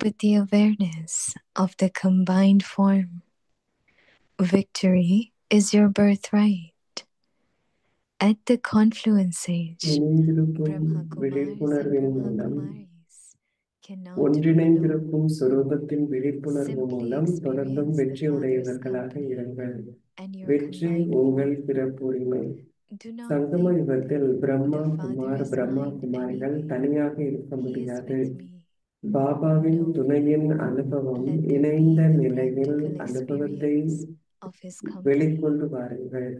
with the awareness of the combined form. Victory is your birthright. At the confluence age, இணைந்திருக்கும் Brahma Kumars and விழிப்புணர்வின் Brahma மூலம் Kumaris cannot be alone. ஒன்றிணைந்திருக்கும் சுரூபத்தின் விழிப்புணர்வு Simply மூலம் தொடர்ந்தும் experience the வெற்றி Father's உடையவர்களாக company இருங்கள். and your வெற்றி combined உங்கள் form. பிறப்புரிமை. Do not சங்கம think யுகத்தில் Brahma the Father Kumar is Brahma mine குமாரிகள் anyway. தனியாக இருக்க He is முடியாது. with me. பாபாவின் No, துணையின் அனுபவம் let this இணைந்த be the நிலையில் practical அனுபவத்தை experience of His company. வெளிக்கொண்டு வாருங்கள்.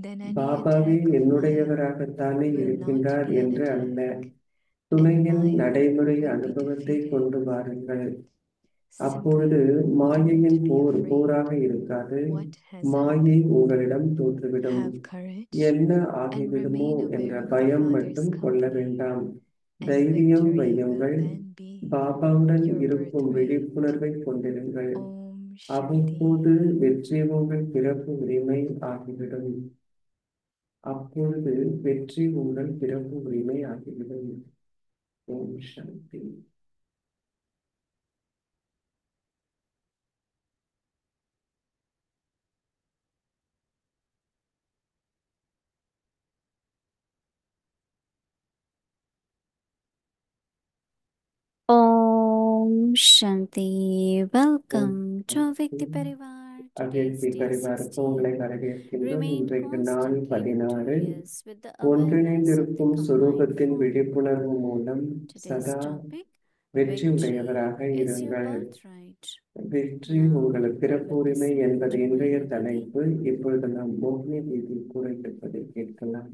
Then any பாபாவே attack of Maya என்னுடையவராகத்தானே will not இருக்கின்றார் be an என்று அல்ல, attack, and துணையின் Maya நடைமுறை will be அனுபவத்தை defeated. கொண்டு வாருங்கள். Simply அப்பொழுது மாயையின் don't be போர் afraid. போராக இருக்காது. What has மாயை happened? உங்களிடம் தோற்றுவிடும். Have courage என்ன and ஆகிவிடுமோ remain என்ற aware of the பயம் Father's மட்டும் கொள்ள company, வேண்டாம். and தைரியம் victory will வையுங்கள். then be பாபாவுடன் your இருக்கும் birthright. விழிப்புணர்வை கொண்டிருங்கள். Om அவ்வப்போது Shanti. வெற்றி உங்கள் பிறப்பு உரிமை ஆகிவிடும். அப்பொழுது வெற்றி உங்கள் பிறப்பு உரிமை ஆகிவிடும். ஓம் சாந்தி. Om Shanti. Welcome to Vikti Parivar. Today's அகேசி day பரிவாருக்கு 16. உங்களை வரவேற்கின்றோம். Remain இன்றைக்கு நாள் constantly 16. victorious with the awareness of the ஒன்றிணைந்திருக்கும் combined சுரூபத்தின் form. விழிப்புணர்வு மூலம் Today's சதா topic: வெற்றி victory உடையவராக is your இருங்கள். birthright. வெற்றி Now உங்கள் we will பிறப்பு உரிமை listen என்பது to இன்றைய Mother Giti. தலைப்பு. இப்பொழுது நாம் மோகினி கீதை கூறியிருப்பதை கேட்கலாம்.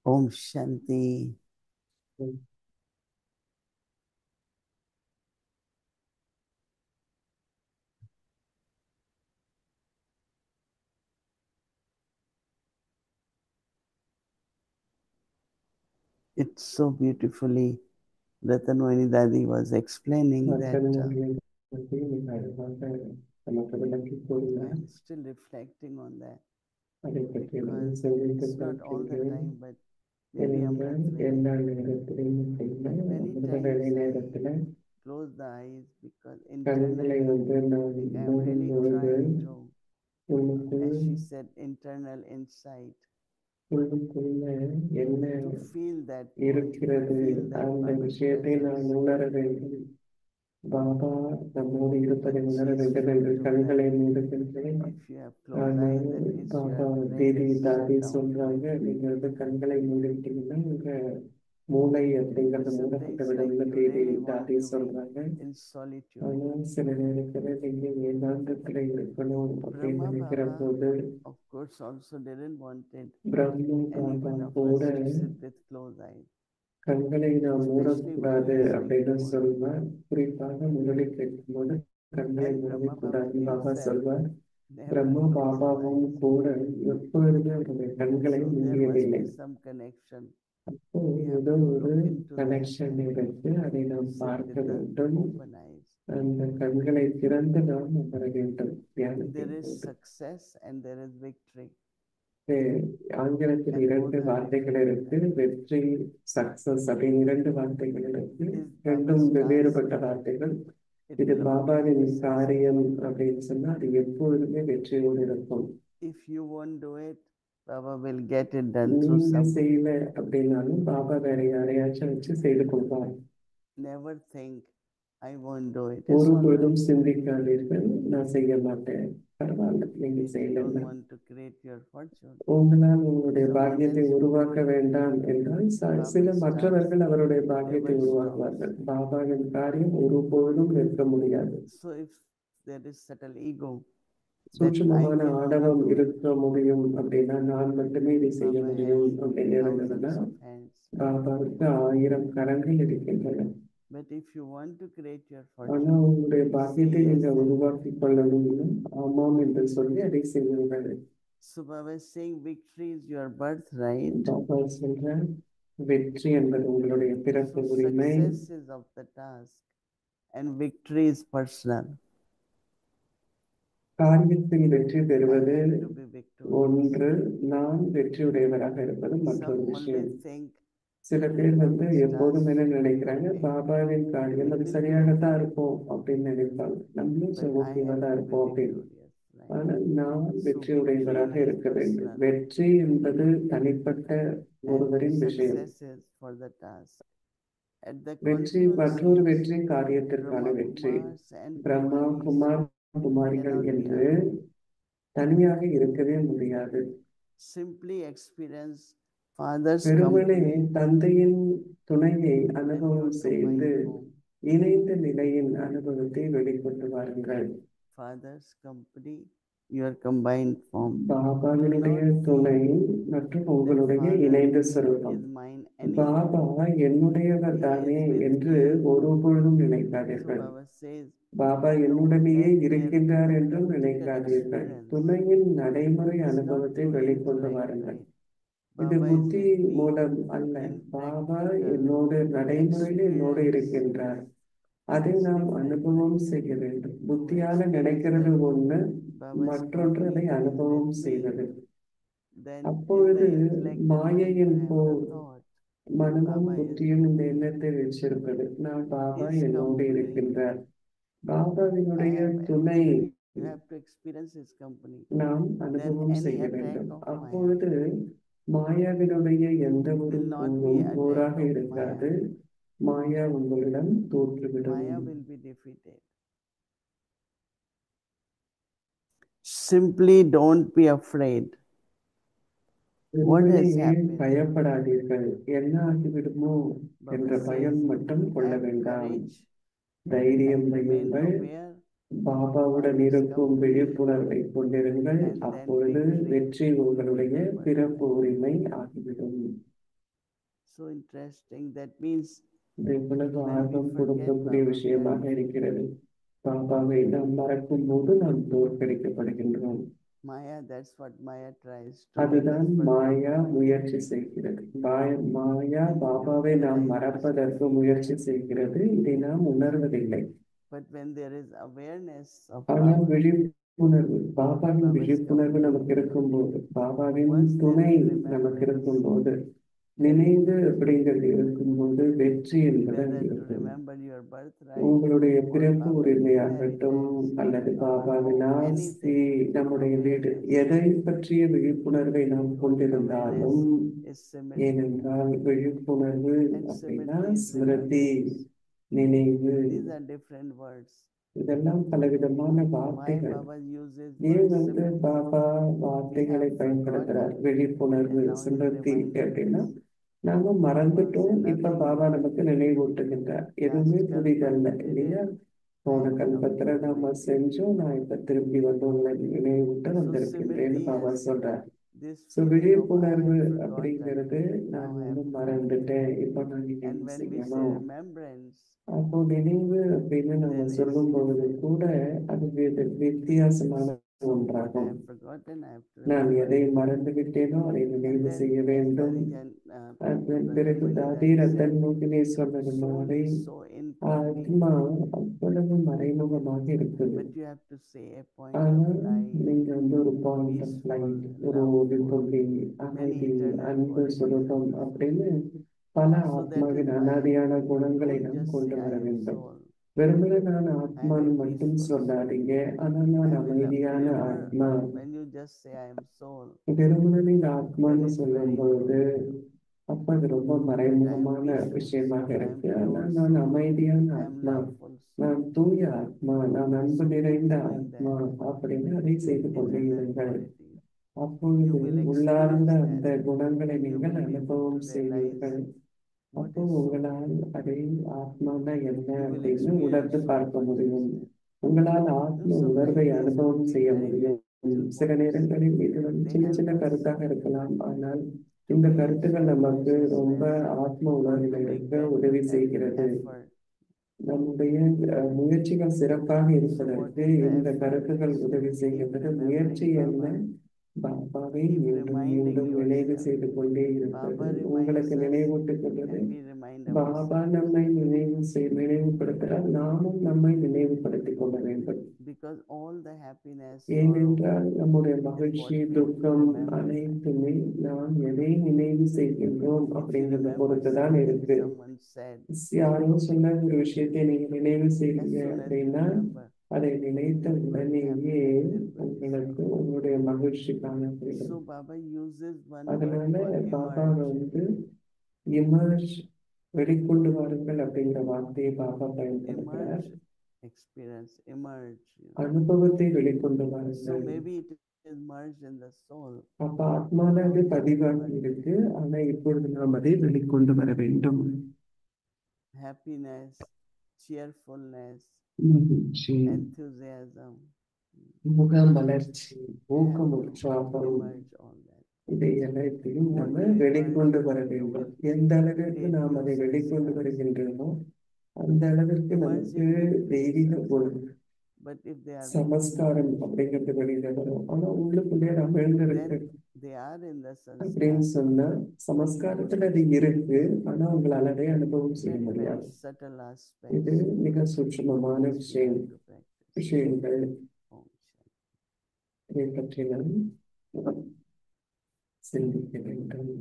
Om Shanti. It's so beautifully Ratanwani Dadi was explaining that I'm still reflecting on that because it's not all the time, but maybe Amritway. Many times I close the eyes because internally like I'm really trying to, as she said, internal insight. To feel that இருக்கிறது அந்த விஷயத்தை நான் உணர வேண்டும். பாபா நம்மோடு இருப்பதை உணர வேண்டும் என்று கண்களை மூடுகின்றேன். பாபா தேதி தாதி சொல்றாங்க, நீங்க வந்து கண்களை மூடிட்டீங்கன்னா உங்க மூளை அப்படிங்கிறது மூடப்பட்டு விடும்னு தேதி தாதி சொல்றாங்க. ஆனா சில நேரத்துல நீங்க ஏகாந்தத்துல இருக்கணும் அப்படின்னு நினைக்கிற போது பிரம்மா பாபா கூட கண்களை நாம் மூடக்கூடாது அப்படின்னு சொல்வார். குறிப்பாக முரளி கேட்கும்போது கண்களை மூடக்கூடாது பாபா சொல்வார். பிரம்மா பாபாவும் கூட எப்பொழுதுமே அவருடைய கண்களை மூடியதில்லை. அப்போ ஏதோ ஒரு கனெக்ஷன் இருக்கு, அதை நாம் பார்க்க வேண்டும். அந்த கண்களை திறந்து நாம் அமர வேண்டும். ஆங்கிலத்தில் 2 வார்த்தைகள் இருக்கு, வெற்றி, சக்சஸ் அப்படின்னு 2 வார்த்தைகள் இருக்கு. ரெண்டும் வேறுபட்ட வார்த்தைகள். இது பாபாவின் காரியம் அப்படின்னு சொன்னா அது எப்பொழுதுமே வெற்றியோடு இருக்கும். நீங்க செய்யல அப்படின்னாலும் பாபா வேற யாரையாச்சும் வச்சு செய்து கொள்வார். ஒருபொழுதும் சிந்திக்காதீர்கள், நான் செய்ய மாட்டேன், பரவாயில்ல நீங்க செய்யல. உங்களால் உங்களுடைய பாக்கியத்தை உருவாக்க வேண்டாம் என்றால் சில மற்றவர்கள் அவருடைய பாக்கியத்தை உருவாக்குவார்கள். பாபாவின் காரியம் ஒருபொழுதும் நிற்க முடியாது. சூட்சுமமான ஆடவம் இருக்க முடியும் அப்படின்னா, நான் மட்டுமே இதை செய்ய முடியும் அப்படின்னு இருந்ததுன்னா, பாபாவுக்கு 1000 கரங்கள் இருக்கின்றன. But if you want to create your ஆனா fortune, உங்களுடைய பாக்கியத்தை say yes நீங்கள் and உருவாக்கி கொள்ளணும்னு ஆமாம் என்று சொல்லி அதை செய்யுங்கள். So Baba is saying victory is your birthright. Baba சொல்ற வெற்றி என்பது உங்களுடைய பிறப்பு So உரிமை. success is of the task and victory is personal. காரியத்தில் வெற்றி பெறுவது I have to be victorious. ஒன்று, நான் வெற்றியுடையவராக இருப்பது மற்றொரு Some விஷயம். always think சில பேர் வந்து Baba's எப்போதும் task என்ன will be நினைக்கிறாங்க, okay. பாபாவின் காரியம் அது We will be சரியாகத்தான் okay. இருக்கும் அப்படின்னு நினைப்பாங்க. நம்மளும் But I ஓகேவா have தான் to be இருப்போம் அப்படின்னு. victorious. Right? ஆனா நான் So வெற்றியுடையவராக victory is இருக்க வேண்டும். personal. வெற்றி என்பது தனிப்பட்ட And ஒருவரின் விஷயம். success is for the task. At the வெற்றி மற்றொரு confluence, வெற்றி காரியத்திற்கான Brahma வெற்றி. Kumars and Brahma Kumaris Kumar குமாரிகள் cannot be என்று alone. தனியாக இருக்கவே முடியாது. Simply experience Father's வெறுமனே company தந்தையின் துணையை and your அனுபவம் செய்து combined home. இணைந்த நிலையின் அனுபவத்தை வெளிக்கொண்டு வாருங்கள். Father's company, your combined form. பாபாவினுடைய துணை மற்றும் That உங்களுடைய Father இணைந்த சொரூபம். is mine anyhow. பாபா என்னுடையவர் தானே என்று ஒரு பொழுதும் So நினைக்காதீர்கள். Baba says, Baba no, என்னுடனேயே let their இருக்கின்றார் என்றும் practical நினைக்காதீர்கள். experience துணையின் நடைமுறை is not அனுபவத்தை through வெளிக்கொண்டு intellect, வாருங்கள். right? இது Baba is புத்தி with me மூலம் அல்ல. in பாபா practical என்னோடு நடைமுறையில் என்னோடு experience. இருக்கின்றார். அதை It's நாம் different, அனுபவம் right? செய்ய வேண்டும். To புத்தியால experience நினைக்கிறது that ஒண்ணு, Baba's மற்றொன்று அதை company is அனுபவம் with செய்வது. me. Then in அப்பொழுது the intellect alone you மாயையின் have போல் the thought, மனமும் Baba is புத்தியும் with இந்த me. எண்ணத்தை வச்சிருப்பது, நான் பாபா His என்னோடு company, இருக்கின்றார். I பாபாவினுடைய am துணை everywhere. You have to experience His company. நாம் Then அனுபவம் any செய்ய attack வேண்டும். of Maya அப்பொழுது மாயாவினுடைய எந்த ஒரு will not be கூறும் attack போராக of இருக்காது. Maya. மாயா உங்களிடம் தோற்றுவிடும். Maya will be defeated. Simply don't be afraid. What has வெறுமனே happened? பயப்படாதீர்கள். என்ன ஆகிவிடுமோ என்ற Baba பயம் says, மட்டும் கொள்ள have வேண்டாம். courage தைரியம் and remain வையுங்கள். aware. பாபாவுடன் Father's இருக்கும் company, விழிப்புணர்வை கொண்டிருங்கள். and then அப்பொழுது victory வெற்றி உங்களுடைய will be your பிறப்பு birthright. உரிமை ஆகிவிடும். So interesting. That means இது இவ்வளவு when we ஆர்வம் forget கொடுக்கக்கூடிய Baba, we விஷயமாக are இருக்கிறது. பாபாவை நாம் மறக்கும் போது நாம் தோற்கடிக்கப்படுகின்றோம். Maya. That's what Maya tries to make அதுதான் us forget மாயா Baba. முயற்சி செய்கிறது. மாயா And we பாபாவை don't நாம் realize மறப்பதற்கு this. முயற்சி செய்கிறது. இதை நாம் உணர்வதில்லை. But when there is awareness of ஆனால் Baba, விழிப்புணர்வு, பாபாவின் Baba's விழிப்புணர்வு company, நமக்கு இருக்கும்போது, பாபாவின் once there துணை is நமக்கு remembrance, இருக்கும்போது, there is நினைவு அப்படிங்கிறது இருக்கும்போது வெற்றி என்பது whether to இருக்கும். remember your birthright உங்களுடைய or பிறப்பு Baba's உரிமையாகட்டும் inheritance அல்லது or பாபாவின் ஆஸ்தி, anything, நம்முடைய வீடு, awareness எதை பற்றிய விழிப்புணர்வை நாம் கொண்டிருந்தாலும், is similar. ஏனென்றால் விழிப்புணர்வு And அப்படின்னா Simriti is ஸ்மிருதி, remembrance. நினைவு, These are different words. இதெல்லாம் பலவிதமான Why வார்த்தைகள். Baba uses ஏன் word வந்து Simriti? பாபா We வார்த்தைகளை have பயன்படுத்துறார்? forgotten விழிப்புணர்வு, and now he Smriti reminds அப்படின்னா us. நாம மறந்துட்டோம், Once இப்ப nothing பாபா new. நமக்கு நினைவூட்டுகின்றார். எதுவுமே Last புதிதல்ல Kalpa we did இல்லையா? it போன and now கல்பத்துல we நாம remind it. செஞ்சோம், நான் இப்ப திரும்பி வந்து உங்களை நினைவூட்ட So வந்திருக்கின்றேன்னு Simriti பாபா has சொல்றார். this so feeling of I விழிப்புணர்வு had forgotten, அப்படிங்கிறது now நான் I வந்து have to மறந்துட்டேன், remember. இப்ப நான் And நினைவு when we say செய்யணும். remembrance, அப்போ நினைவு அப்படின்னு நம்ம then it's சொல்லும் பொழுது different. கூட அது வித்தியாசமான So what I ஒன்றாகும். have forgotten, I have to நான் remember. எதை மறந்து விட்டேனோ அதை And நினைவு then செய்ய as வேண்டும். அதன் பிறகு Rajamani தாதி Dadi ரத்தன் said, மூக்கிலே சொன்னது soul மாதிரி is so incognito. ஆத்மா அவ்வளவு மறைமுகமாக இருக்குது. But you have to say a point of ஆனால் light, நீங்க வந்து ஒரு பாயிண்ட் ஆஃப் peaceful, லைட், ஒரு ஒளி loveful, புள்ளி, many அமைதி, eternal அன்பு qualities in சுரூபம் us. அப்படின்னு பல So that is ஆத்மாவின் why அனாதியான குணங்களை don't நாம் just கொண்டு say வர I am வேண்டும். soul. வெறுமனே நான் I am ஆத்மான்னு a மட்டும் peaceful soul. சொல்லாதீங்க. ஆனால் நான் I will அமைதியான never, ஆத்மா. when you just say I am soul, வெறுமனே நீங்க then ஆத்மான்னு it's சொல்லும் very பொழுது incognito. அப்ப அது ரொம்ப But I am மறைமுகமான peaceful விஷயமாக soul, I am இருக்கு. pure ஆனால் நான் soul, அமைதியான I am ஆத்மா, loveful நான் soul. தூய ஆத்மா, நான் அன்பு So keep நிறைந்த doing ஆத்மா that. அப்படின்னு அதை செய்து கொண்டே Eternal இருங்கள். qualities. You அப்பொழுது will உள்ளார்ந்த experience அந்த that, குணங்களை and you நீங்கள் will be able அனுபவம் to realize செய்வீர்கள். what அப்போ is soul. உங்களால் அதை ஆத்மானா என்ன You will அப்படின்னு experience உணர்ந்து soul பார்க்க முடியும். consciousness. உங்களால் ஆத்ம உணர்வை Sometimes these அனுபவம் could be செய்ய very முடியும். little சில points. நேரங்களில் இது வந்து They சின்ன help சின்ன us கருத்தாக இருக்கலாம். ஆனால் to இந்த be in கருத்துக்கள் soul நமக்கு ரொம்ப consciousness, ஆத்ம not உணர்வில் to make இருக்க that உதவி every செய்கிறது. effort நம்முடைய முயற்சிகள் சிறப்பாக So what இருப்பதற்கு is the இந்த effort? கருத்துக்கள் உதவி Keep செய்கின்றது. முயற்சி remembering என்ன? Baba. பாபாவை Keep மீண்டும் reminding மீண்டும் நினைவு yourself. செய்து கொண்டே இருப்பது Baba reminds உங்களுக்கு us நினைவூட்டுக் கொள்வது. and we remind Baba ourselves. நம்மை நினைவுபடுத்துகிறார், நாமும் நம்மை நினைவுபடுத்திக் கொள்ள வேண்டும். Because all the happiness, ஏனென்றால் நம்முடைய sorrow is மகிழ்ச்சி, what we துக்கம் remember. அனைத்துமே நாம் எதை நினைவு செய்கின்றோம் If you அப்படிங்கிறத remember பொறுத்துதான் something இருக்கு. someone said, யாரோ சொன்ன ஒரு விஷயத்தை நீங்க நினைவு as செய்றீங்க soon as you அப்படின்னா remember, அதை நினைத்த you will உடனேயே happiness will be உங்களுக்கு inside. உங்களுடைய மகிழ்ச்சி காணப்படும். So Baba uses one word அதனால called பாபா emerge. வந்து இமர்ஜ், வெளிக்கொண்டு வாருங்கள் அப்படிங்கிற வார்த்தையை பாபா பயன்படுத்துகிறார். Emerge experience, emerge. அனுபவத்தை வெளிக்கொண்டு So வாருங்கள். maybe it is merged in the soul. அப்ப ஆத்மால அது பதிவாகி இருக்கு, ஆனா இப்பொழுது நாம் அதை வெளிக்கொண்டு வர வேண்டும். Happiness, cheerfulness, மகிழ்ச்சி, enthusiasm. முகமலர்ச்சி, We have ஊக்கம், to உற்சாகம், emerge all that. இதை எல்லாத்தையும் What நம்ம you வெளிக்கொண்டு வர emerge, you வேண்டும். will எந்த அளவிற்கு create நாம் new அதை வெளிக்கொண்டு samskaras. வருகின்றோமோ அந்த அளவிற்கு நமக்கு Emerging means தெய்வீக குணம், samskaras. But if they are சமஸ்காரம் அப்படிங்கிறது வெளியில வரும். ஆனா உள்ளுக்குள்ளே நம்ம எழுந்திருக்கு then they are in the அப்படின்னு sanskar, சொன்னா சமஸ்காரத்துல அது இருக்கு, ஆனா உங்களால அதை அனுபவம் செய்ய very, very முடியாது. subtle இது aspects மிக சூட்சுமமான which we have to practice. விஷயங்கள். Om Shanti. இதை பற்றி நாம் சிந்திக்க வேண்டும்.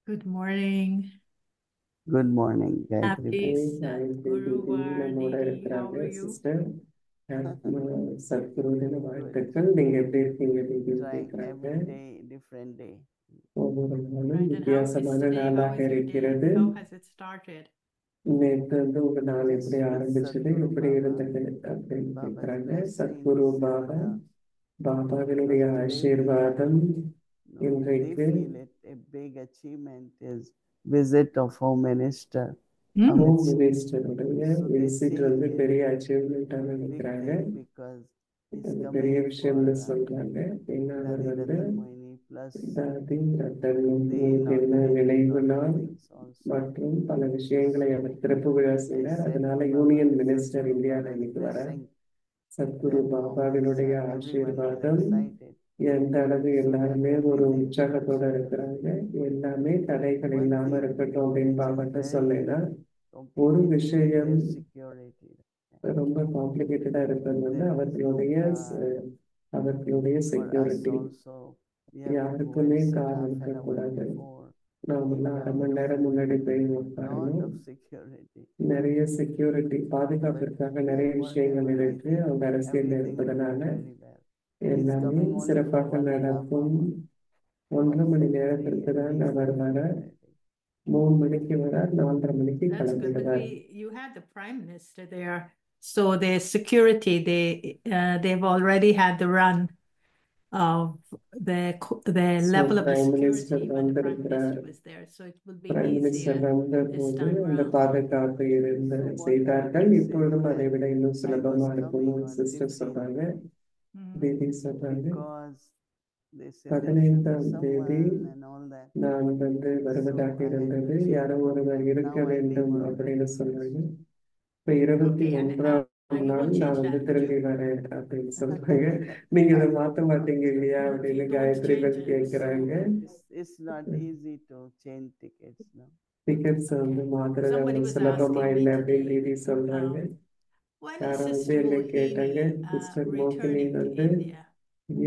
Good morning. Good morning, Gayatri. Happy Sadguru நம்மோட Didi. How இருக்கிறாங்க are you? சிஸ்டர். சத்குரு தின வாழ்த்துக்கள். நீங்க எப்படி இருக்கீங்க? Trying every day, different day. ஒவ்வொரு நாளும் Right, and how is வித்தியாசமான today? How நாளாக is your day? இருக்கிறது. How has it started? நேற்று வந்து உங்க நாள் எப்படி Yes, with ஆரம்பிச்சது, Sadhguru எப்படி Baba, இருந்தது அப்படின்னு Baba's கேட்கிறாங்க. blessings, Sadguru Baba, yeah. பாபாவினுடைய Because today, ஆசீர்வாதம் they இன்றைக்கு feel it a big achievement is visit of Home Minister. Home Amit. மினிஸ்டருடைய So they visit think வந்து it பெரிய is அச்சீவ்மெண்ட்டாக big நினைக்கிறாங்க. thing because he's அது பெரிய coming விஷயம்னு for சொல்றாங்க. ஏன்னா அவர் Dadi வந்து Ratnamoyini plus தாதி ரத்தன் the என்ன inaugurated நினைவு lot of நாள் things also. மற்றும் பல விஷயங்களை அவர் திறப்பு விழா I செய்தார். said அதனால to Baba, union minister Sadhguru இந்தியாவில் Baba's இன்னைக்கு வர blessing, Sadhguru then how much பாபாவினுடைய everyone is ஆசீர்வாதம் excited. எந்த அளவு So that எல்லாருமே ஒரு everything உற்சாகத்தோட goes. இருக்கிறாங்க. எல்லாமே தடைகள் One இல்லாம thing இருக்கட்டும் அப்படின்னு which is பாபாட்ட very சொன்னேன்னா, ஒரு complicated is விஷயம் their security. ரொம்ப காம்ப்ளிகேட்டடா இருக்கிறது வந்து There is no அவர்களுடைய car. அவர்களுடைய For us security. also, we have to go யாருக்குமே and sit car half an hour இருக்கக்கூடாது. before. நாமெல்லாம் அரை மணி நேரம் முன்னாடி போய் Lot உட்காரணும். of security. நிறைய செக்யூரிட்டி, But பாதுகாப்பிற்காக நிறைய விஷயங்கள் whatever, I இருக்கு. think அவங்க அரசியல் everything will இருப்பதனால go very well. He's எல்லாமே coming only for சிறப்பாக 1.5 நடக்கும். hours. 1.5 மணி 3 நேரத்திற்கு தான் at அவர் least வர. he will be ready. 3 மணிக்கு வரார், 4:30 மணிக்கு That's good, but கிளம்பிடுவார். you had the prime minister there, so the security they've already had the run of the So level of the Prime security Minister when the prime வந்திருக்கிறார். minister was there, so it will be prime minister easier this வந்தபோது time அந்த round. பாதுகாப்பு இருந்த So what செய்தார்கள். Baba said இப்பொழுதும் அதை that விட இன்னும் I was சுலபமா coming இருக்கும்னு on சிஸ்டர் 15th சொல்றாங்க. Mm. தீதி சொல்றாங்க, because they said there should be 15ஆம் தேதி someone and all that. நான் வந்து வருவதாக So I had to இருந்தது, change. யாரோ ஒருவர் இருக்க Now I வேண்டும் leave அப்படின்னு already. சொன்னாங்க. இப்ப Okay, and 21ஆம் you நாள் will நான் change வந்து that, would திரும்பி you? வரேன் அப்படின்னு சொல்றாங்க. நீங்க இதை மாத்த மாட்டீங்க இல்லையா அப்படின்னு You don't காயத்ரி change பத்தி it, கேட்கிறாங்க. It's not easy to change tickets, no. Tickets வந்து Okay. மாத்துறது Somebody அவ்வளவு was சுலபமா asking me இல்லை அப்படின்னு today, தீதி சொல்றாங்க. when is யாரும் வந்து Sister என்ன கேட்டாங்க, Mohini சிஸ்டர் மோகினி returning to வந்து India?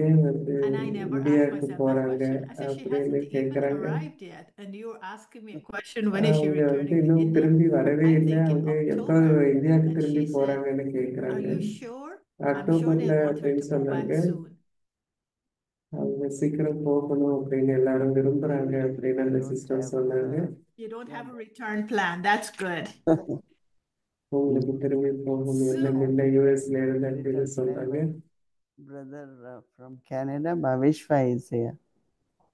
ஏன் வந்து And I never asked இந்தியாவுக்கு myself that போறாங்க question. I said, she அப்படின்னு hasn't even கேக்குறாங்க. arrived yet, and you're asking me a question, when is she அவங்க வந்து returning to இன்னும் India? திரும்பி வரவே I'm இல்லை, thinking அவங்க எப்போ October. இந்தியாவுக்கு And திரும்பி she said, போறாங்கன்னு are கேக்குறாங்க. you sure? I'm sure அக்டோபர்ல they'll want her அப்படின்னு to go back சொன்னாங்க. soon. அவங்க சீக்கிரம் போகணும் அப்படின்னு எல்லாரும் விரும்புறாங்க அப்படின்னு அந்த சிஸ்டர் சொன்னாங்க. You don't have a return plan. That's good. உங்களுக்கு திரும்பி போகணும் எண்ணம் இல்லை யூஎஸ்ல இருந்து அப்படின்னு சொன்னாங்க. Brother from Canada, Bhavishwa is here.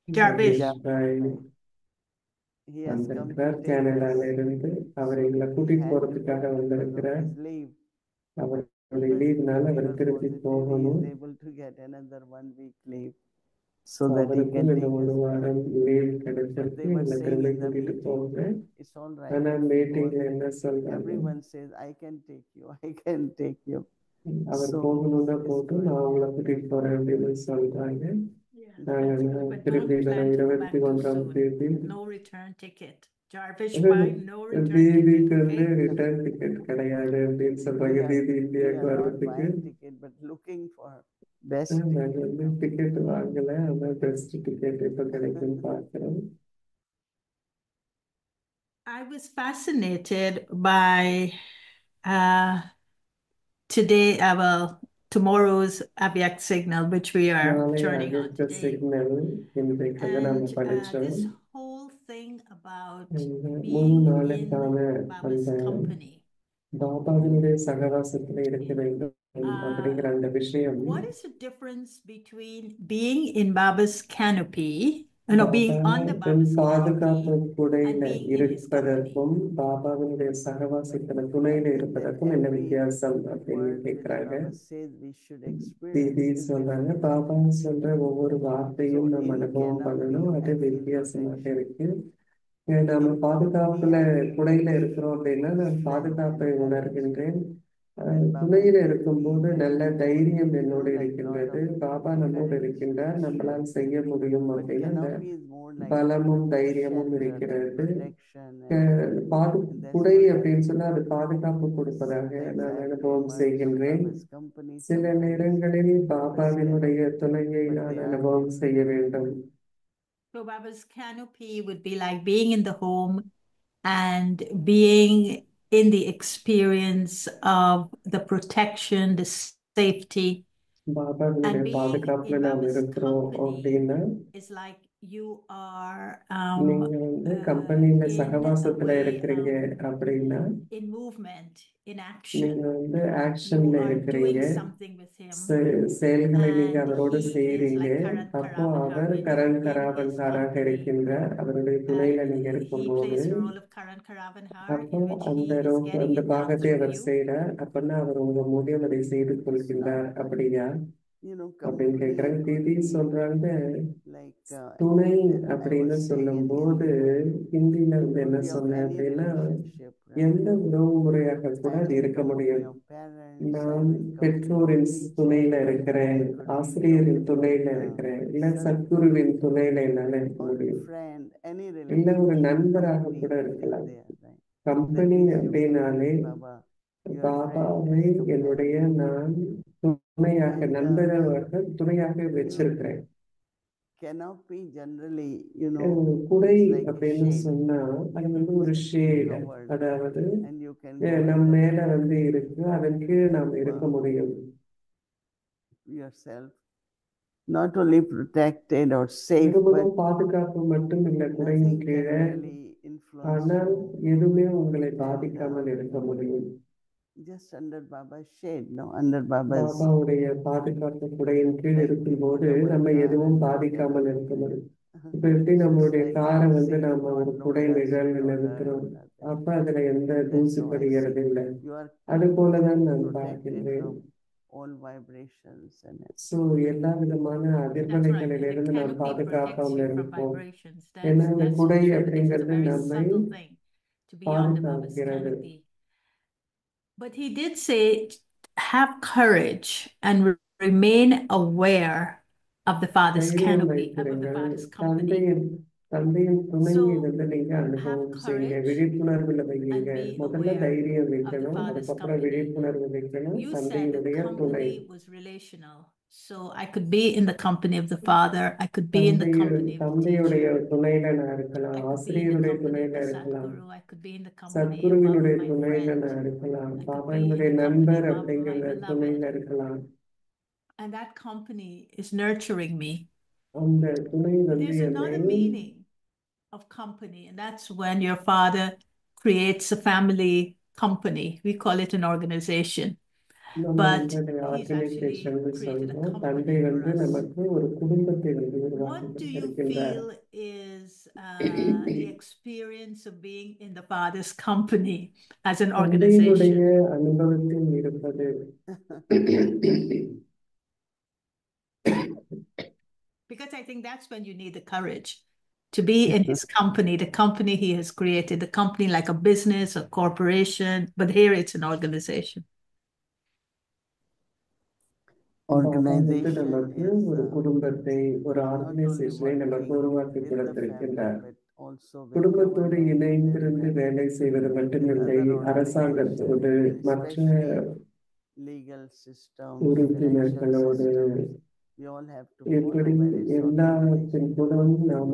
Jarvish. He has come to வந்திருக்கிறார் take கனடால us. இருந்து. அவர் எங்களை He கூட்டிட்டு had to போறதுக்காக go because வந்திருக்கிறார். of his leave. அவருடைய But லீவ்னால அவர் we are திருப்பி positive he போகணும். is able to get another 1 week leave. so that he அவருக்கும் can இந்த take ஒரு us. வாரம் லீவ் But கிடைச்சிருக்கு, they were எங்களை saying திரும்ப in the கூட்டிட்டு போங்க. meeting, it's all right. ஆனா if you மீட்டிங்ல want. என்ன சொல்றாங்க, Everyone says, I can take you, I can take you. Our So போகணும்னா it's போட்டும், good. நான் உங்களை கூட்டிட்டு போறேன் அப்படின்னு சொல்றாங்க. Yeah, நாங்க that's good. But திருப்பி don't plan to go back too 21ஆம் soon. தேதி No return ticket. Jarvish fine, no return ticket, தீதிக்கு வந்து okay? ரிட்டர்ன் டிக்கெட் கிடையாது அப்படின்னு சொல்றாங்க. தீதி We இந்தியாவுக்கு are not வர்றதுக்கு buying ticket, but looking for best நாங்க ticket. வந்து டிக்கெட் வாங்கல, ஆனா பெஸ்ட் டிக்கெட் எப்ப கிடைக்கும்னு பார்க்கிறோம். I was fascinated by today, tomorrow's Avyak signal, which we are நாளை turning on அவ்யக்த today. சிக்னல் இன்றைக்கு வந்து நம்ம And படிச்சோம். this whole thing about இந்த முழு being in நாளுக்கான Baba's அந்த company. பாபாவினுடைய சகவாசத்துல இருக்க வேண்டும் அப்படிங்கிற அந்த விஷயம், What is the difference between being in Baba's canopy, being under பாபாவின் Baba's பாதுகாப்பு canopy குடையில and being in his company? இருப்பதற்கும் பாபாவினுடைய சகவாசத்துல துணையில I think இருப்பதற்கும் that என்ன every வித்தியாசம் அப்படின்னு word that கேக்குறாங்க. Baba says we should experience Didi is சொல்றாங்க, different. Baba சொல்ற ஒவ்வொரு So வார்த்தையும் நம்ம in அனுபவம் பண்ணணும், canopy, அது I feel வித்தியாசமாக protection. இருக்கு. நம்ம In பாதுகாப்புல canopy, I குடையில feel இருக்கிறோம் அப்படின்னா நான் strength and பாதுகாப்பை courage. உணர்கின்றேன். When Baba துணையில is with me, இருக்கும்போது I நல்ல feel தைரியம் more, என்னோடு like lot இருக்கின்றது. of பாபா நம்மோடு courage இருக்கின்றார், and நம்மளால் strength. செய்ய முடியும் But அப்படின்னு அந்த canopy is more like பலமும் தைரியமும் shelter and இருக்கிறது. protection, and that's குடை what I அப்படின்னு சொன்னா அது பாதுகாப்பு கொடுப்பதாக sometimes நான் I have to அனுபவம் emerge செய்கின்றேன். Baba's company, சில sometimes நேரங்களில் Baba's பாபாவினுடைய canopy, துணையை but நான் they are அனுபவம் different. செய்ய வேண்டும். So Baba's canopy would be like being in the home and being in the experience of the protection, the safety, பாபாவினுடைய and being பாதுகாப்புல in நாம் Baba's இருக்கிறோம் company அப்படின்னா is like you are நீங்க வந்து கம்பெனில in a சகவாசத்துல way இருக்கிறீங்க அப்படின்னா in movement, in action. நீங்க வந்து You ஆக்ஷன்ல are இருக்கிறீங்க, doing something with him, செயல்களை நீங்க and அவரோடு he is செய்றீங்க. like Karan அப்போ Karavakar our when Karan you're in his கராவன்காராக company. இருக்கின்றார், அவருடைய துணையில நீங்க He இருக்கும்போது plays the role of Karan Karavanhar, அப்போ in which அந்த he is getting அந்த it done பாகத்தை through அவர் you. செய்யறார். அப்படின்னா அவர் உங்க மூலியம் அதை செய்து கொள்கின்றார். அப்படியா அப்படின்னு Company கேட்கிறேன். could தீதி be சொல்றாங்க, like துணை that I அப்படின்னு was saying in சொல்லும் Hindi, போது ஹிந்தியில வந்து could என்ன be of சொன்னேன் any அப்படின்னா relationship, right? எந்த உறவு முறையாக கூட I'm அது in இருக்க company முடியும். of parents, நான் I'm in company of பெற்றோரின் teacher, துணையில இருக்கிறேன், I could be in ஆசிரியரின் company துணையில of இருக்கிறேன், இல்ல son சத்குருவின் துணையில என்னால இருக்க or முடியும், friend, any இல்ல ஒரு relationship, நண்பராக company கூட is இருக்கலாம். there, right? That company means you அப்படின்னாலே make Baba your friend பாபாவை as என்னுடைய companion. நான் துணையாக And நண்பராக துணையாக வச்சிருக்கிறேன். canopy generally, குடை it's like a அப்படின்னு shade. சொன்னா அது வந்து ஒரு ஷேட், Covered, அதாவது and you can go நம் in மேல வந்து இருக்கு, அதன் கீழ் நாம் இருக்க முடியும். yourself, not only protected or safe, but வெறுமனும் பாதுகாப்பு மட்டும் இல்ல குடையின் nothing can கீழே, really influence ஆனால் you. எதுவுமே உங்களை And பாதிக்காமல் இருக்க முடியும். just under Baba's shade, under Baba's, பாபாவுடைய பாதுகாப்பு குடையின் கீழ் like இருக்கும்போது putting our நம்ம car எதுவும் under பாதிக்காமல் canopy. இருக்க முடியும். இப்ப எப்படி It's நம்மளுடைய like காரை வந்து saying நம்ம ஒரு God, no குடை dust, நிழல்ல no நிறுத்துறோம், dirt, nothing. அப்ப அதுல எந்த That's தூசி how I படிகிறது see. இல்லை. You are அது போலதான் நான் protected பார்க்கின்றேன். from all vibrations and so எல்லா விதமான That's right. The அதிர்வலைகளிலிருந்து நாம் canopy protects பாதுகாப்பாமல் you from இருப்போம். vibrations. ஏன்னா That's அந்த so குடை true. This is a அப்படிங்கிறது very நம்மை subtle thing to be under Baba's பாதுகாக்கிறது. canopy. But he did say, have courage and remain aware of the Father's தைரியம் canopy, of the வைத்திருங்கள், Father's company. தந்தையின் துணையை So வந்து நீங்க have அனுபவம் செய்யுங்க, courage விழிப்புணர்வுல and வையுங்க. be முதல்ல aware தைரியம் of the வைக்கணும், Father's அதுக்கப்புறம் company. விழிப்புணர்வு வைக்கணும். You said the தந்தையினுடைய துணை. company was relational. So I could be in the company of the Father. I could be in the company of the தந்தையுடைய teacher. துணையில நான் இருக்கலாம், I could be in the ஆசிரியருடைய company of துணையில the இருக்கலாம், Sadguru. I could be in the company of சத்குருவினுடைய my துணையில friend. நான் இருக்கலாம், I could Baba be in என்னுடைய the company நண்பர் of அப்படிங்கிற my துணையில beloved. இருக்கலாம். And that company is nurturing me. அந்த துணை But வந்து there's என்னை another meaning of company, and that's when your father creates a family company. We call it an organization. நம்ம But வந்து அதை he's actually organisation created a சொல்றோம். company தந்தை for வந்து us. நமக்கு ஒரு குடும்பத்தை வந்து உருவாக்கி What do you கொடுத்திருக்கின்றார். feel is the experience of being in the Father's company as an தந்தையினுடைய organization? அனுபவத்தில் இருப்பது Because I think that's when you need the courage to be in his company, the company he has created, the company like a business, a corporation, but here it's an organization. நமக்கு Organization ஒரு is குடும்பத்தை ஒரு not only ஆர்கனைசேஷனை நமக்கு working உருவாக்கி with the கொடுத்திருக்கின்றார். family, but also with குடும்பத்தோடு government இணைந்திருந்து and வேலை செய்வது with மட்டுமில்லை, other அரசாங்கத்தோடு organizations, மற்ற especially legal systems, உறுப்பினர்களோடு financial systems. We all have to follow இப்படி various எல்லாத்தின் organizations. கூடவும் நாம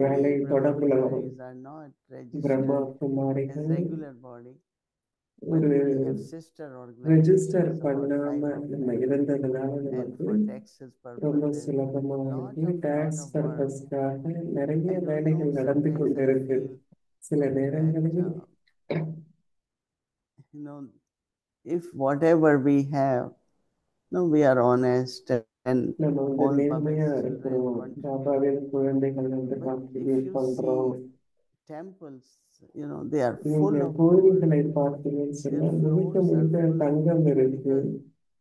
வேலை Luckily, தொடர்புல Brahma வரும். Kumaris are not Brahma registered as குமாரிகள் regular body, but ஒரு we have sister register organizations, about பண்ணாம 5 of நம்ம them. இருந்ததுனால And நமக்கு for taxes ரொம்ப purposes, சுலபமா lot இருக்கு. of tax work. பர்பஸ்க்காக நிறைய I don't வேலைகள் know, நடந்து sometimes I கொண்டிருக்கு. feel சில that நேரங்களில் if whatever we have, no, we are honest and நம்ம வந்து all நேர்மையா Baba's children இருக்கிறோம். contribute. பாபாவின் குழந்தைகள் வந்து But if கான்ட்ரிபியூட் you பண்றோம். see temples, they are full நீங்க of gold. கோயில்களை பார்த்தீங்கன்னு சொன்னா Their முழுக்க floors are முழுக்க full தங்கம் இருக்கு. because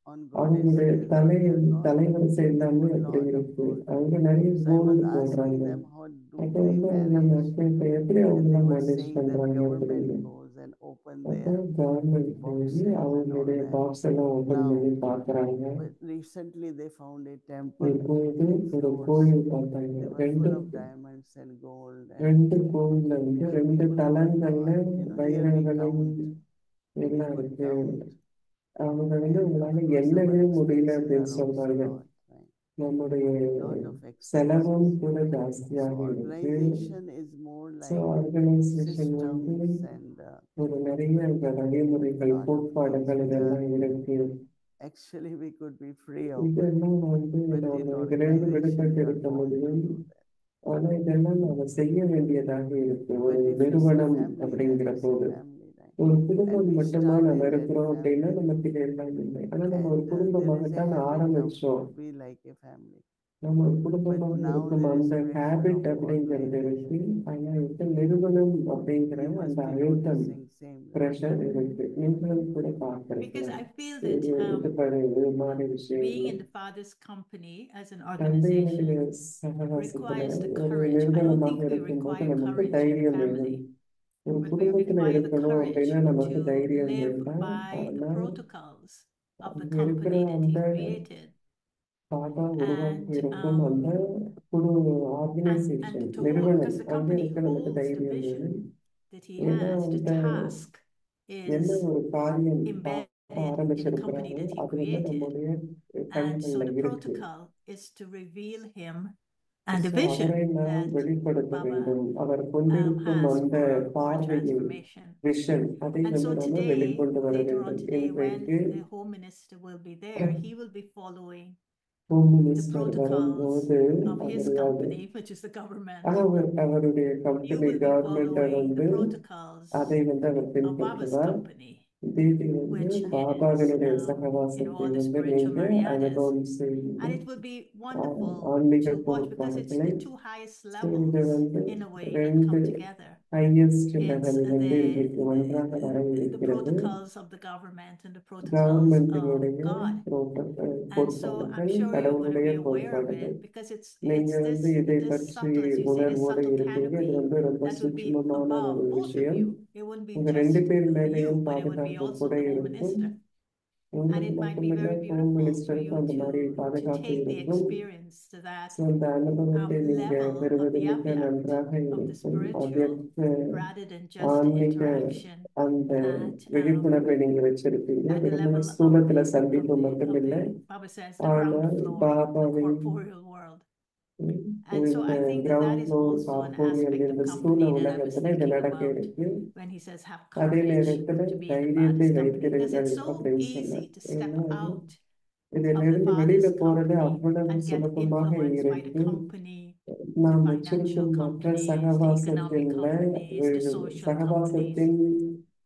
on அவங்களுடைய goddess day, they are தலைவரிசை they எல்லாமே put அப்படி lot of இருக்கு. gold. அவங்க நிறைய So I was gold asking போடுறாங்க. them, how do அப்ப they வந்து அவங்க manage? மக்கள்கிட்ட எப்படி And அவங்க they were manage saying that பண்றாங்க அப்படின்னு. government goes and open அப்போ their கவர்மெண்ட் போய் boxes and all அவங்களுடைய that. பாக்ஸ் எல்லாம் ஓபன் Now, பண்ணி பாக்குறாங்க. but recently they found a temple. இப்போது ஒரு Floors, கோயில் பார்த்தாங்க. they were full of diamonds and gold. And ரெண்டு கோயில்ல வந்து if ரெண்டு people தலங்கள்ல want, here we வைரங்களும் count. We எல்லாம் could இருக்கு. count. அவங்க வந்து And உங்களால of course, எண்ணவே our முடியல expenses அப்படின்னு are also சொல்றாங்க. lot, right? நம்முடைய Lot of expenses. செலவும் கூட So ஜாஸ்தியாக இருக்கு. organization is more so like organisation வந்து systems and ஒரு நிறைய வழிமுறைகள், lot of கோட்பாடுகள் things. இதெல்லாம் இருக்கு. Actually we could be free of, இதெல்லாம் வந்து but in நம்ம இதிலிருந்து organization விடுபட்டு you are இருக்க bound to முடியும். do that. ஆனா இதெல்லாம் நாம செய்ய வேண்டியதாக இருக்கு. But ஒரு if you see நிறுவனம் family, அப்படிங்கிற then it's போது a family, right? ஒரு And குடும்பம் we மட்டுமா நம்ம started that இருக்கிறோம் அப்படின்னா family, நமக்கு இது எல்லாம் இல்லை. ஆனா நம்ம ஒரு and there is a குடும்பமாகத்தான் habit now ஆரம்பிச்சோம். to be like a family. நம்ம ஒரு But குடும்பமாக now இருக்கும் there is அந்த pressure ஹேபிட் of அப்படிங்கிறது இருக்கு. organization. ஆனா இப்ப நிறுவனம் அப்படிங்கிற You அந்த must be அழுத்தம், noticing same, right? பிரஷர் இருக்கு. நீங்களும் கூட Because பார்த்திருக்கலாம். I feel இது that மாதிரி being விஷயங்கள் in the father's company as an தந்தையினுடைய organization சகவாசத்துல requires the ஒரு courage. I don't நிறுவனமாக think we இருக்கும்போது require நமக்கு courage in தைரியம் வேணும். family, ஒரு but we குடும்பத்துல require the இருக்கணும் courage அப்படின்னா நமக்கு to தைரியம் live வேண்டாம். by the ஆனா protocols of the அங்க இருக்கிற company that he அந்த created. பாபா உருவாக்கி And இருக்கும் அந்த குழு ஆர்கனைசேஷன் and to hold, நிறுவனம் because the அங்க company இருக்க நமக்கு holds the தைரியம் வேணும். vision that he ஏன்னா has, the அந்த task என்ன is ஒரு காரியம் embedded in the ஆரம்பிச்சிருக்கிறாரோ company that he அது வந்து created. நம்முடைய And so கண்கள்ல the இருக்கு. protocol is to reveal him and the So vision அவரை நாம் that வெளிப்படுத்த Baba வேண்டும். அவர் கொண்டிருக்கும் has அந்த for பார்வையை, transformation. விஷன், அதை And வந்து so நாம today, வெளிக்கொண்டு வர later on வேண்டும். today, when இன்றைக்கு the Home Minister will be there, he will be following home the minister protocols வரும்போது of his அவர் company, which is the government. அவருடைய You கம்பெனி will be கவர்மெண்ட்டை following வந்து the protocols அதை வந்து அவர் of Baba's பின்பற்றுவார். company, தீதி வந்து which is, பாபாவினுடைய all சகவாசத்தை the வந்து spiritual நீங்க Marianas. அனுபவம் And செய்து it will be wonderful ஆன்மீக to watch because it's கோட்பாடுகளை the two highest இது levels வந்து in a way that ரெண்டு come together. ஹையஸ்ட் It's லெவலில் வந்து இன்றைக்கு ஒன்றாக வர the இருக்கிறது. protocols of the government and the protocols of கவர்மெண்டினுடைய God. And so I'm கோட்பாடுகள், sure you're going to கடவுளுடைய be aware of கோட்பாடுகள். it because நீங்க it's வந்து this இதை this பற்றி subtle, as you see, this உணர்வோடு subtle இருப்பீங்க. இது canopy வந்து ரொம்ப that would be சூட்சுமமான above ஒரு both of விஷயம். you. It wouldn't be உங்க just ரெண்டு பேர் you, மேலேயும் but it would be பாதுகாப்பு also கூட the Home இருக்கும். Minister. And உங்களுக்கு it might be மட்டுமில்ல, very home beautiful for மினிஸ்டருக்கும் you அந்த மாதிரி to பாதுகாப்பு take the இருக்கும். experience to that ஸோ அந்த அனுபவத்தை நீங்க level of பெறுவது the மிக avyakt, நன்றாக of the இருக்கும். spiritual, அவ்யக்த rather than just the ஆன்மீக interaction அந்த at விழிப்புணர்வை நீங்க வச்சிருப்பீங்க. at the வெறுமனே level of ஸ்தூலத்துல the சந்திப்பு மட்டுமில்லை, Baba says the ground ஆனால் floor, the பாபாவின் corporeal world. And so இந்த I think that ground is floor also an corporeal aspect of இந்த ஸ்தூல company that I was உலகத்துல இது thinking நடக்க about இருக்கு. when he says have அதே courage நேரத்துல to be in the தைரியத்தை father's company, because வைத்திருங்கள் it's so அப்படின்னு easy சொன்னார். to step ஏன்னா out இதுல of the இருந்து வெளியில father's போறது company அவ்வளவு and get சுலபமாக influenced by the இருக்கு. company, நாம் the வச்சிருக்கும் financial மற்ற companies, the economic சகவாசத்தின்ல companies, the social companies. சகவாசத்தின்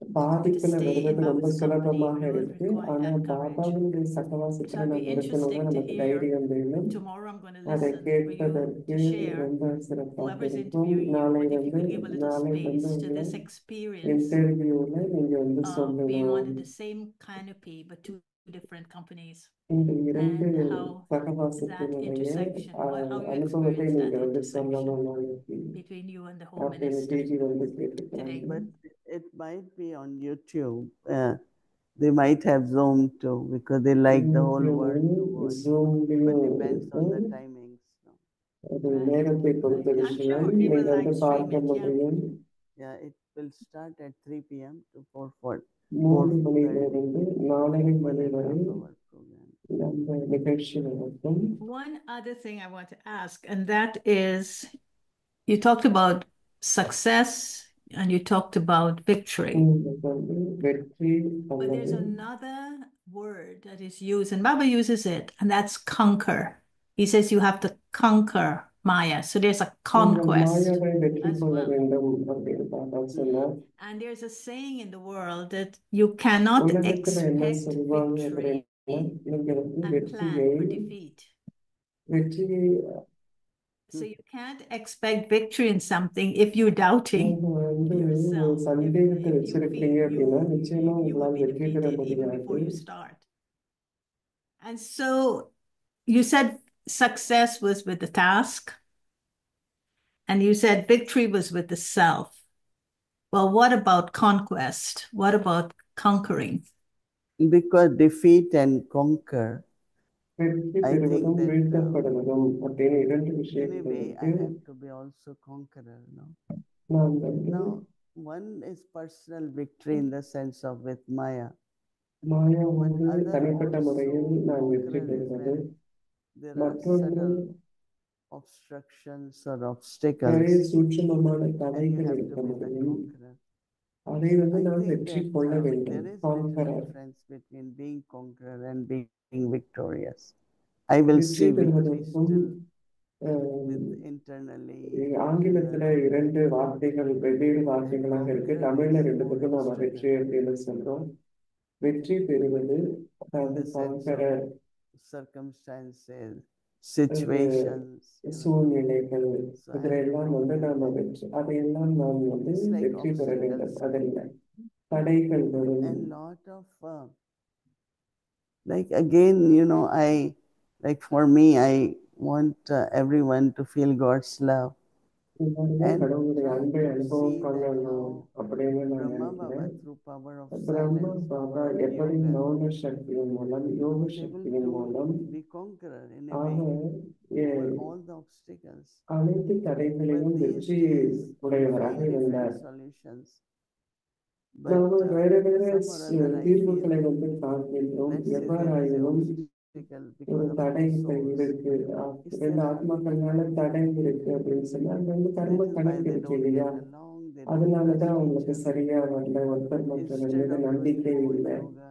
To பாதிப்புல stay in வருவது ரொம்ப Baba's company, சுலபமாக we will இருக்கு. require ஆனா that courage. பாபாவினுடைய So சகவாசத்துல it'll be நாம் இருக்கணும்னா interesting to நமக்கு hear. தைரியம் வேணும். Tomorrow I'm going to அதை listen for you கேட்பதற்கு to share. ரொம்ப சிறப்பாக Whoever's இருக்கும். interviewing you, நாளை but if you வந்து could give a little space to உங்களை this experience இன்டர்வியூல நீங்க வந்து of being சொல்லணும். under the same canopy, but two different companies இந்த இரண்டு and how that சகவாசத்தினுடைய intersection, how you அனுபவத்தை experience நீங்க that வந்து intersection சொல்லணும் நாளைக்கு between you and the Home அப்படின்னு Minister டிஜி வந்து today. கேட்டுக்கிறாங்க. But it might be on YouTube. They might have Zoom too because they like the whole world to watch. But depends on the timings. No? அது நேரத்தை பொறுத்த I'm விஷயம். sure we நீங்க will வந்து like stream பார்க்க it, yeah. முடியும். Yeah, it will start at 3 p.m. to 4:30. 3 மணியிலிருந்து 4:30 மணி வரை 1.5 hour program. நம்ம நிகழ்ச்சி நடக்கும். One other thing I want to ask, and that is, you talked about success and you talked about victory. உங்களுக்கு வந்து வெற்றி But there's அல்லது another word that is used, and Baba uses it, and that's conquer. He says you have to conquer Maya. So there's a நீங்கள் conquest மாயாவை வெற்றி as கொள்ள well. வேண்டும் அப்படின்னு பாபா சொன்னார். And there's a saying in the world that you cannot உலகத்துல என்ன expect சொல்லுவாங்க victory அப்படின்னா நீங்க வந்து and plan வெற்றியை for defeat. வெற்றியை So you can't expect victory in something if you're doubting நீங்க வந்து ஒரு yourself. சந்தேகத்தை If you வச்சிருக்கீங்க feel அப்படின்னா நிச்சயமா you will உங்களால் be வெற்றி பெற defeated even முடியாது. before you start. And so you said success was with the task, and you said victory was with the self. Well, what about conquest? What about conquering? Because defeat and conquer, வெற்றி I think பெறுவதும் that வீழ்த்தப்படுவதும் அப்படின்னு இரண்டு in a விஷயங்கள் way I இருக்கு. have to be also conqueror. No? நான் வந்து Now, one is personal victory in the sense of with Maya. Maya But வந்து other தனிப்பட்ட முறையில் also நான் வெற்றி conqueror is பெறுவது. when there are மற்றொன்று subtle obstructions or நிறைய obstacles சூட்சுமமான and you தடைகள் have இருக்க to be the முடியும். conqueror. அதை வந்து I நான் think வெற்றி that கொள்ள வேண்டும். there is little conqueror difference between being conqueror and being victorious. I will வெற்றி see victory பெறுவதற்கும் still with internally. ஆங்கிலத்துல inner இரண்டு வார்த்தைகள் வெவ்வேறு வார்த்தைகளாக இருக்கு. conqueror தமிழ்ல is ரெண்டு more பக்கம் நாம external. வெற்றி அப்படின்னு சொல்றோம். வெற்றி பெறுவது In அதாவது the sense conqueror of circumstances, situations. சூழ்நிலைகள் So I இதுல have to எல்லாம் வந்து conquer நாம them. வெற்றி அதையெல்லாம் நாம் வந்து It's like வெற்றி பெற வேண்டும். obstacles அதில் தடைகள் வரும். and lot of like again, you know, like for me, I want everyone to feel God's love. எல்லாருமே And கடவுளுடைய try அன்பை to அனுபவம் see that பண்ணணும் how அப்படின்னு நான் Brahma Baba, நினைக்கிறேன். through power of Brahma silence, Baba power of எப்படி yoga, மௌன சக்தியின் மூலம் யோக was able சக்தியின் மூலம் to be conqueror in a our way over all the obstacles. அனைத்து But தடைகளையும் these வெற்றி days, we உடையவராக find இருந்தார். different solutions. But நாம வேற வேற some or other I தீர்வுகளை feel, வந்து காண்கின்றோம். let's say there is an எவ்வாறாயினும் obstacle ஒரு because of தடை two இப்ப souls. இருக்கு. It's ரெண்டு their ஆத்மாக்கள்னால தடை இருக்கு அப்படின்னு சொன்னா அது வந்து கர்ம that is why கணக்கு they இருக்கு don't இல்லையா? get along, they don't அதனாலதான் trust each அவங்களுக்கு other. சரியா வரல. ஒருத்தர் மற்றவர் Instead மீது of doing நம்பிக்கை more இல்லை. yoga,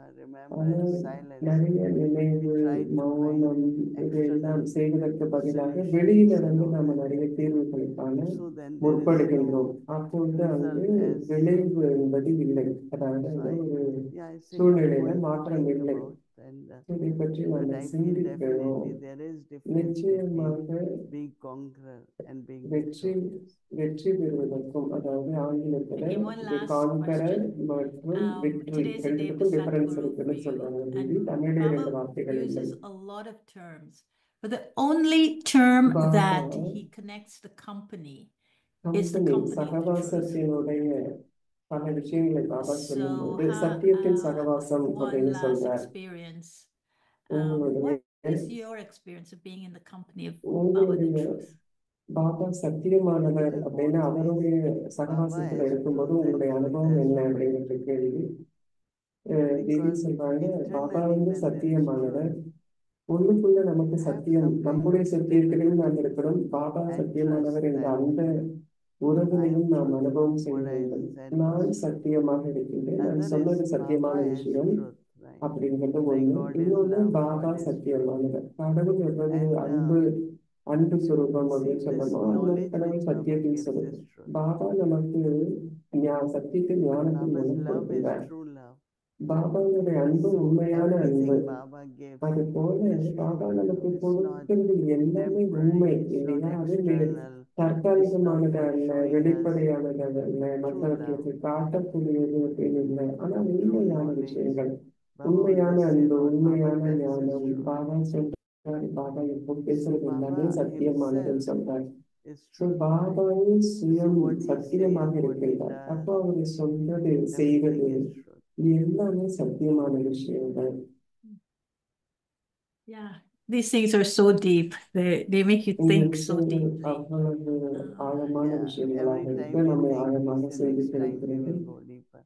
ஆனா remembrance, silence, நிறைய we நினைவு try to மௌனம் find இதையெல்லாம் external செய்வதற்கு பதிலாக solutions வெளியில and வந்து all நம்ம that. நிறைய தீர்வுகளை காண So then there is முற்படுகின்றோம். no அப்பொழுது அங்கு result as விளைவு என்பது இல்லை. அதாவது so அது ஒரு yeah, it's a good சூழ்நிலையில point to மாற்றம் think இல்லை. about. And இதை பற்றி but நம்ம I feel சிந்திக்கணும். definitely there is difference between நிச்சயமாக being conqueror and being வெற்றி victorious. வெற்றி பெறுவதற்கும் அதாவது ஆங்கிலத்துல Okay, one last conqueror question. மற்றும் victory Today's the day of the ரெண்டுக்கும் டிஃபரன்ஸ் Sadhguru for இருக்குன்னு you, சொல்றாங்க. and இது தமிழ்ல இரண்டு Baba வார்த்தைகள் இல்லை. uses a lot of terms, but the only term Baba that he connects the company is the company company of the truth. சகவாசத்தினுடைய பல விஷயங்களை பாபா So, சொல்லும்போது சத்தியத்தின் சகவாசம் one அப்படின்னு last சொல்றார். experience. உங்களுடைய What is your experience of being in the company of Baba the உங்களுடைய Truth? Baba சத்தியமானவர் In அப்படின்னு both அவருடைய ways, சகவாசத்துல Baba as இருக்கும்போது truth உங்களுடைய and truth அனுபவம் as என்ன Baba. அப்படிங்கிற கேள்வி. தேவி Because சொல்றாங்க பாபா internally வந்து when there is சத்தியமானவர். truth, உள்ளுக்குள்ள நமக்கு have சத்தியம் some kind நம்முடைய of சத்தியத்திலையும் நாம் stability இருக்கணும். பாபா and சத்தியமானவர் trust என்ற that அந்த I உறவினையும் am நாம் truth. அனுபவம் செய்ய What I வேண்டும். said நான் was truth. சத்தியமாக இருக்கின்றேன். நான் Other சொன்னது is சத்தியமான Baba as விஷயம் truth, right? அப்படிங்கிறது Like ஒண்ணு. God is இன்னொன்னு love, Baba God is truth. சத்தியமானவர். கடவுள் எவ்வளவு And அன்பு அன்பு சுரூபம் see, அப்படின்னு this சொல்லணும். அது மாதிரி knowledge கடவுள் which Baba சத்தியத்தின் gives is சுரூபம். truth. பாபா நமக்கு சத்தியத்தை ஞானத்தின் Baba's மூலம் love is கொடுக்கின்றார். true love. பாபாவுடைய அன்பு So உண்மையான அன்பு. everything Baba gives அது போல is பாபா true. நமக்கு It's not கொடுக்கிறது எல்லாமே உண்மை temporary, it's not இல்லையா? அது external, it's not தற்காலிகமானது for அல்ல, showing us வெளிப்படையானது அல்ல, true love. மற்றவர்களுக்கு காட்டக்கூடியது அப்படின்னு இல்லை. ஆனால் True உண்மையான knowledge, விஷயங்கள் உண்மையான always say, அன்பு, Lord, உண்மையான Baba, that is ஞானம், true. பாபா சொல்றாரு, பாபா எப்போ So பேசுறது எல்லாமே Baba சத்தியமானதுன்னு himself சொல்றாரு. is So truth, right? பாபாவே சுயம் So what he சத்தியமாக says, what he இருக்கின்றார். does, அப்போ அவர் சொல்றது, செய்வது everything is truth. இது எல்லாமே சத்தியமான விஷயங்கள். Yeah, these things are so deep. They make you இந்த think so விஷயங்கள் deeply. அவ்வளவு ஆழமான Yeah, விஷயங்களாக every இருக்கு. time we நம்மை think, ஆழமாக we say, next time we சிந்திக்கிறது. will go deeper.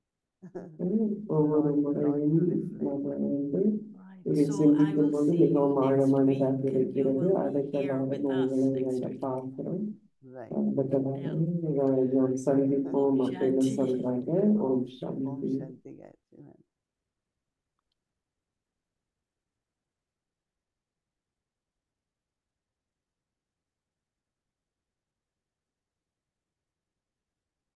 ஒவ்வொரு lot முறையும் to reflect. நம்ம வந்து Right. இதை So I சிந்திக்கும் will போது see you மிகவும் next ஆழமானதாக week, and you இருக்கிறது. will be அடுத்த here வாரம் with us உங்களை next நாங்கள் week. பார்க்கிறோம். Right. அடுத்த வாரம் நாம் சந்திப்போம் Om அப்படின்னு Shanti. சொல்றாங்க. ஓம் Om சாந்தி. Shanti, guys.